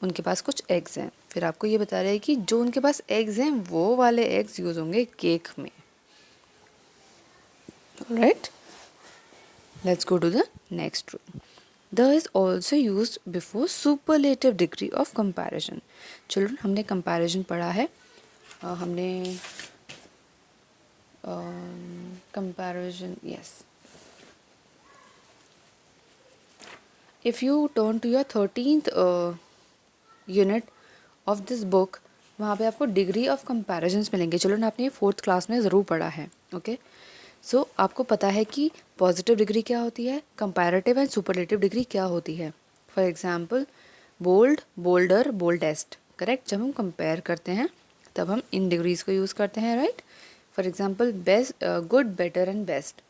उनके पास कुछ एग्स हैं, फिर आपको ये बता रहे हैं कि जो उनके पास एग्स हैं वो वाले एग्स यूज़ होंगे केक में। Right, let's go to the next rule. The is also use before superlative degree of comparison. Children, हमने कंपैरिजन पढ़ा है, हमने comparison, yes. If you turn to your 13th unit of this book, वहाँ पे आपको degree of comparisons मिलेंगे। Children, आपने ये 4th क्लास में ज़रूर पढ़ा है। ओके, सो आपको पता है कि पॉजिटिव डिग्री क्या होती है, कंपैरेटिव एंड सुपरलेटिव डिग्री क्या होती है। For example bold, bolder, boldest. Correct, जब हम कंपेयर करते हैं तब हम इन डिग्रीज को यूज़ करते हैं। Right, for example best, good, better and best.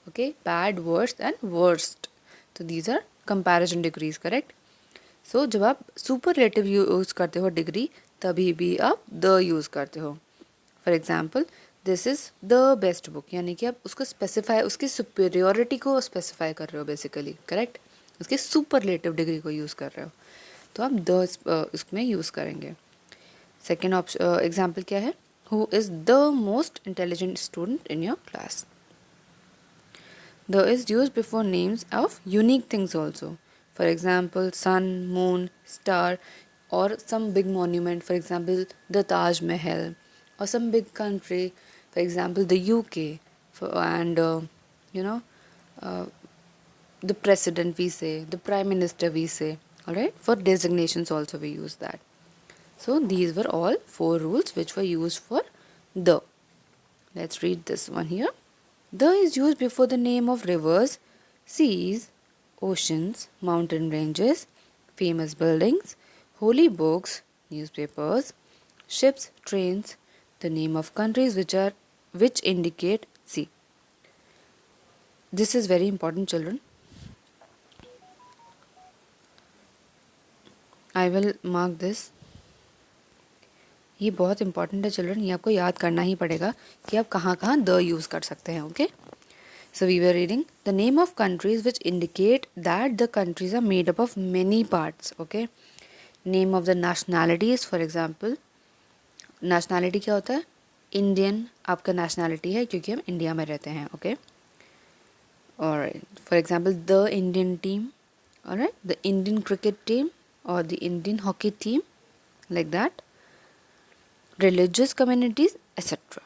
Okay, bad, worst and worst. तो these are comparison degrees. Correct, so जब आप सुपरलेटिव यूज़ करते हो डिग्री, तभी भी आप द यूज़ करते हो। For example this is the best book, यानी कि आप उसको स्पेसिफाई, उसकी सुपेरियोरिटी को स्पेसिफाई कर रहे हो बेसिकली। करेक्ट, उसकी सुपरलेटिव डिग्री को यूज़ कर रहे हो, तो आप द उसमें यूज़ करेंगे। सेकेंड ऑप्शन एग्जाम्पल क्या है, who is the most intelligent student in your class. The is use before names of unique things also. For example, sun, moon, star, or some big monument, for example, the Taj Mahal, or some big country, for example, the UK, and you know, uh, the president we say, the prime minister we say, all right. For designations also we use that. So these were all 4 rules which were used for the. Let's read this one here. The is used before the name of rivers, seas, oceans, mountain ranges, famous buildings, holy books, newspapers, ships, trains, the name of countries which indicate sea. This is very important, children. I will mark this. ये बहुत important है children, ये आपको याद करना ही पड़ेगा कि आप कहाँ कहाँ द यूज़ कर सकते हैं। Okay, so we were reading the name of countries which indicate that the countries are made up of many parts. Okay, name of the nationalities, for example, nationality क्या होता है, इंडियन आपका nationality है क्योंकि हम इंडिया में रहते हैं। Okay, alright, for example the Indian team, alright, the Indian cricket team or the Indian hockey team, like that, religious communities, etc.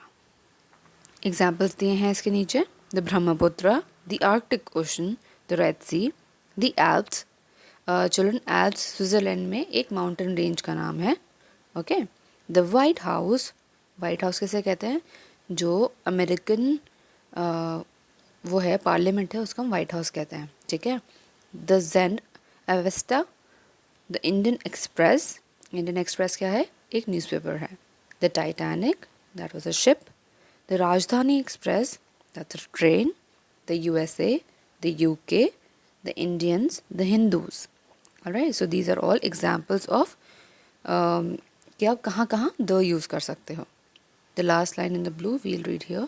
Examples दिए हैं इसके नीचे, the Brahmaputra, the Arctic Ocean, the Red Sea, the Alps. Children, Alps Switzerland में एक mountain range का नाम है। Okay, the White House, White House कैसे कहते हैं, जो अमेरिकन वो है पार्लियामेंट है उसका हम वाइट हाउस कहते हैं। ठीक है, the Zend Avesta, the Indian Express, Indian Express क्या है, एक न्यूज़पेपर है। The Titanic, that was a ship. The Rajdhani Express, that's a train. The USA, the UK, the Indians, the Hindus. Alright, so these are all examples of कि आप कहाँ कहाँ the use कर सकते हो. The last line in the blue we'll read here.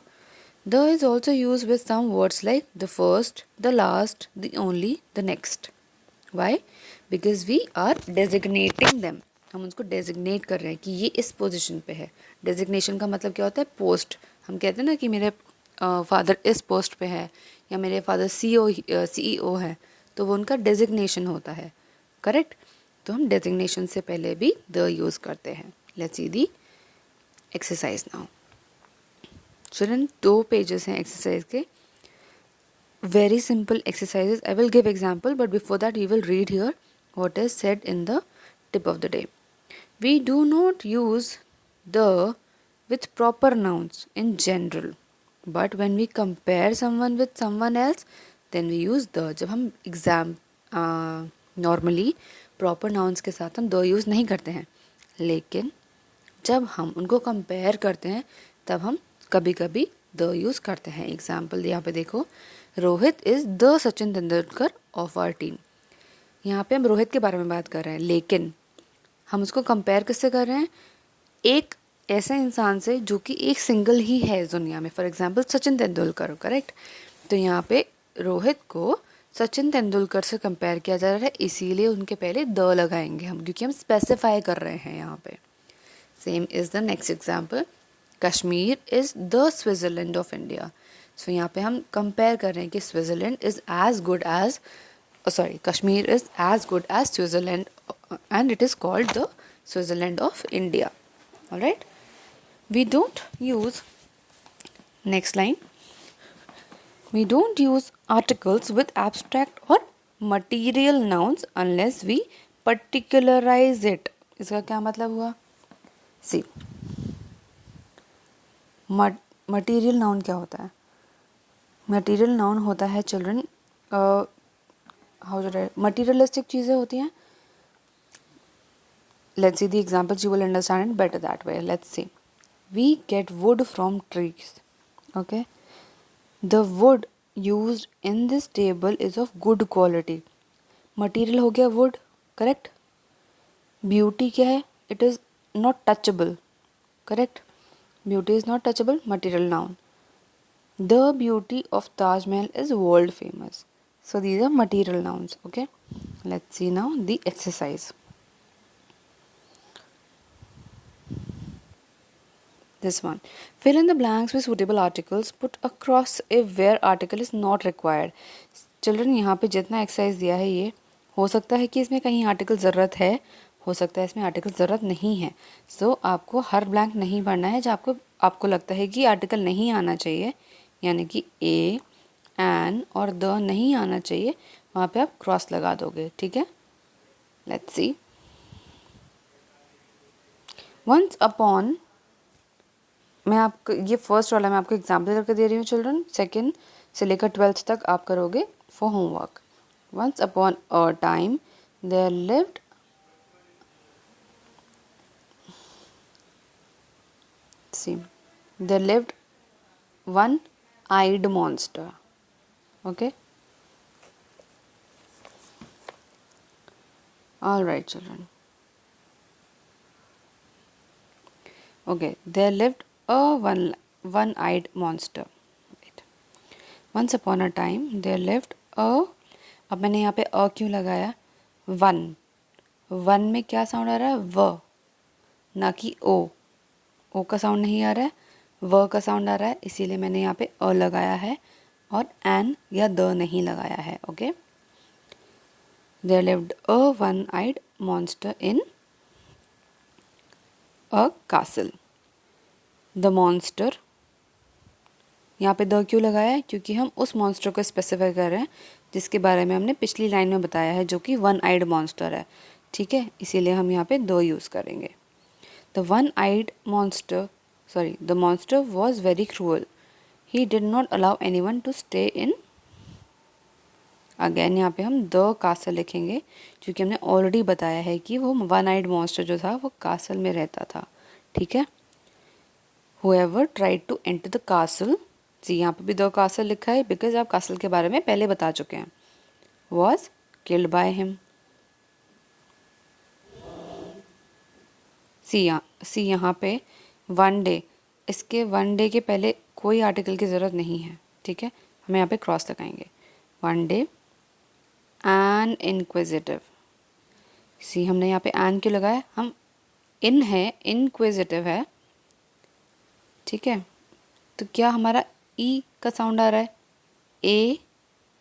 The is also used with some words like the first, the last, the only, the next. Why? Because we are designating them. हम उसको designate कर रहे हैं कि ये इस position पे है। डेजिग्नेशन का मतलब क्या होता है, पोस्ट। हम कहते हैं ना कि मेरे फादर इस पोस्ट पे है या मेरे फादर सीईओ है, तो वो उनका डेजिग्नेशन होता है। करेक्ट, तो हम डेजिग्नेशन से पहले भी द यूज़ करते हैं। Let's see the exercise now. Children, 2 pages हैं एक्सरसाइज के, very simple exercises. I will give example, but before that we will read here what is said in the tip of the day. We do not use the with proper nouns in general, but when we compare someone with someone else, then we use the. जब हम exam normally proper nouns के साथ हम the use नहीं करते हैं, लेकिन जब हम उनको कंपेयर करते हैं तब हम कभी कभी द यूज़ करते हैं। एग्जाम्पल यहाँ पे देखो, Rohit is the Sachin Tendulkar of our team. यहाँ पे हम रोहित के बारे में बात कर रहे हैं, लेकिन हम उसको कंपेयर किससे कर रहे हैं, एक ऐसे इंसान से जो कि एक सिंगल ही है इस दुनिया में। For example Sachin Tendulkar. Correct, तो यहाँ पे रोहित को सचिन तेंदुलकर से कंपेयर किया जा रहा है, इसीलिए उनके पहले द लगाएंगे हम, क्योंकि हम स्पेसिफाई कर रहे हैं यहाँ पे. Same is the next example. Kashmir is the Switzerland of India. So यहाँ पे हम कंपेयर कर रहे हैं कि Switzerland is as good as, Kashmir is as good as Switzerland and it is called the Switzerland of India. All right, we don't use, next line, we don't use articles with abstract or material nouns unless we particularize it. इसका क्या मतलब हुआ? See, material noun क्या होता है? Material noun होता है children, how should I, materialistic चीज़ें होती हैं. Let's see the examples, you will understand it better that way. Let's see. We get wood from trees. Okay. The wood used in this table is of good quality. Material हो गया wood, correct? Beauty क्या है? It is not touchable, correct? Beauty is not touchable, material noun. The beauty of Taj Mahal is world famous. So these are material nouns. Okay. Let's see now the exercise. This one. Fill in the blanks with suitable articles. Put a cross if where article is not required. Children, यहाँ पे जितना exercise दिया है ये हो सकता है कि इसमें कहीं आर्टिकल ज़रूरत है, हो सकता है इसमें आर्टिकल ज़रूरत नहीं है. सो आपको हर ब्लैंक नहीं भरना है. जब आपको लगता है कि आर्टिकल नहीं आना चाहिए, यानी कि ए, एन और द नहीं आना चाहिए, वहाँ पे आप क्रॉस लगा दोगे. ठीक है. Let's see. वंस अपॉन, मैं आपको ये फर्स्ट वाला मैं आपको एग्जाम्पल करके दे रही हूँ चिल्ड्रन. सेकेंड से लेकर 12th तक आप करोगे for homework. Once upon a time there lived, see, there lived one eyed monster. Okay. All right children. Okay. There lived a one-eyed monster. Wait. Once upon a time there lived a, अब मैंने यहाँ पे अ क्यों लगाया? One. One में क्या sound आ रहा है? व, ना कि ओ. ओ का साउंड नहीं आ रहा है, व का साउंड आ रहा है, इसीलिए मैंने यहाँ पे अ लगाया है और एन या द नहीं लगाया है. Okay. There lived a one-eyed monster in a castle. The monster, यहाँ पे द क्यों लगाया है? क्योंकि हम उस मॉन्स्टर को स्पेसिफाई कर रहे हैं जिसके बारे में हमने पिछली लाइन में बताया है, जो कि वन आइड मॉन्स्टर है. ठीक है, इसीलिए हम यहाँ पे द यूज़ करेंगे. The one eyed monster, sorry, the monster was very cruel. He did not allow any one to stay in. Again यहाँ पे हम द कासल लिखेंगे, क्योंकि हमने ऑलरेडी बताया है कि वो वन आइड मॉन्स्टर जो था वो कासल में रहता था. ठीक है. Whoever tried to enter the castle, जी यहाँ पे भी द कासल लिखा है बिकॉज आप कासल के बारे में पहले बता चुके हैं. was killed by him. सी यहाँ पे वन डे, इसके वन डे के पहले कोई आर्टिकल की ज़रूरत नहीं है. ठीक है, हम यहाँ पे क्रॉस लगाएंगे. One day an inquisitive. See हमने यहाँ पे एन क्यों लगाया? हम इन है, इनक्विजिटिव है. ठीक है, तो क्या हमारा ई का साउंड आ रहा है? ए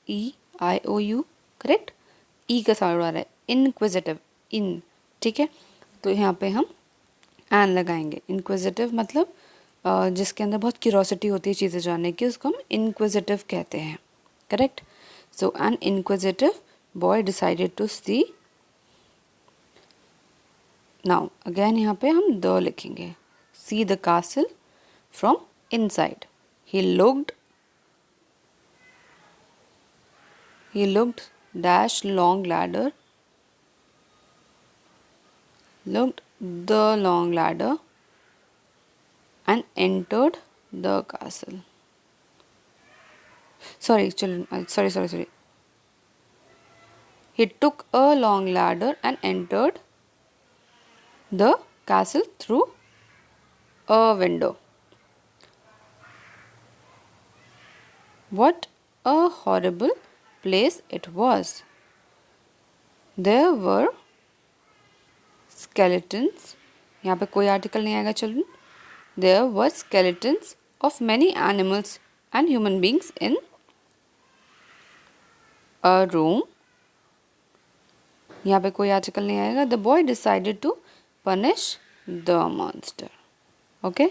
ई आई ओ यू, करेक्ट. ई का साउंड आ रहा है, इनक्विजिटिव, इन. ठीक है, तो यहाँ पे हम एन लगाएंगे. इनक्विजिटिव मतलब जिसके अंदर बहुत क्यूरोसिटी होती है चीज़ें जानने की, उसको हम इनक्विजिटिव कहते हैं. Correct. So an inquisitive boy decided to see. Now again यहाँ पे हम द लिखेंगे. See the castle from inside. He looked dash long ladder, looked the long ladder and entered the castle. Sorry children, sorry. He took a long ladder and entered the castle through a window. What a horrible place it was. There were skeletons. यहाँ पे कोई article नहीं आएगा children. There were skeletons of many animals and human beings in a room. यहाँ पे कोई article नहीं आएगा. The boy decided to punish the monster. Okay.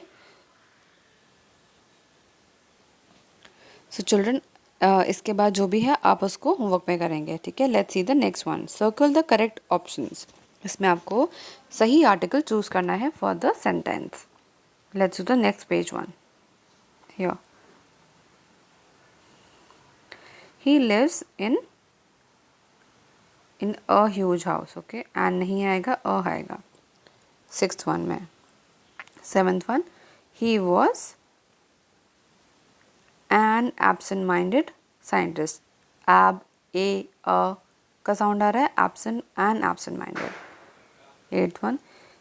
So children, इसके बाद जो भी है आप उसको होमवर्क में करेंगे. ठीक है. Let's see the next one. Circle the correct options. इसमें आपको सही आर्टिकल चूज करना है for the sentence. Let's do the next page one. Here. He lives in a huge house. Okay. And नहीं आएगा, आएगा. 6th one में. 7th one. He was an absent-minded scientist. Ab, a का sound आ रहा है. Absent and absent-minded. 8th one.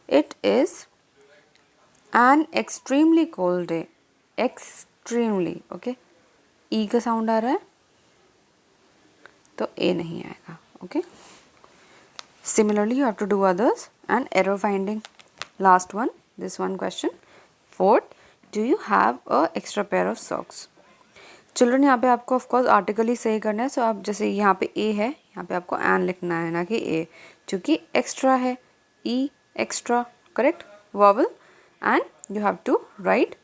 It is an extremely cold day. Extremely. Okay. E का sound आ रहा है तो A नहीं आएगा. Okay. Similarly, you have to do others and error finding. Last one. This one question. 4th. Do you have a extra pair of socks? Children यहाँ पे आपको of course article ही सही करना है. सो आप जैसे यहाँ पे ए है, यहाँ पे आपको एन लिखना है ना कि ए, क्योंकि एक्स्ट्रा है. E extra, correct vowel, and you have to write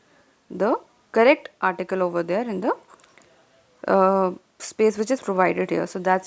the correct article over there in the space which is provided here. So that's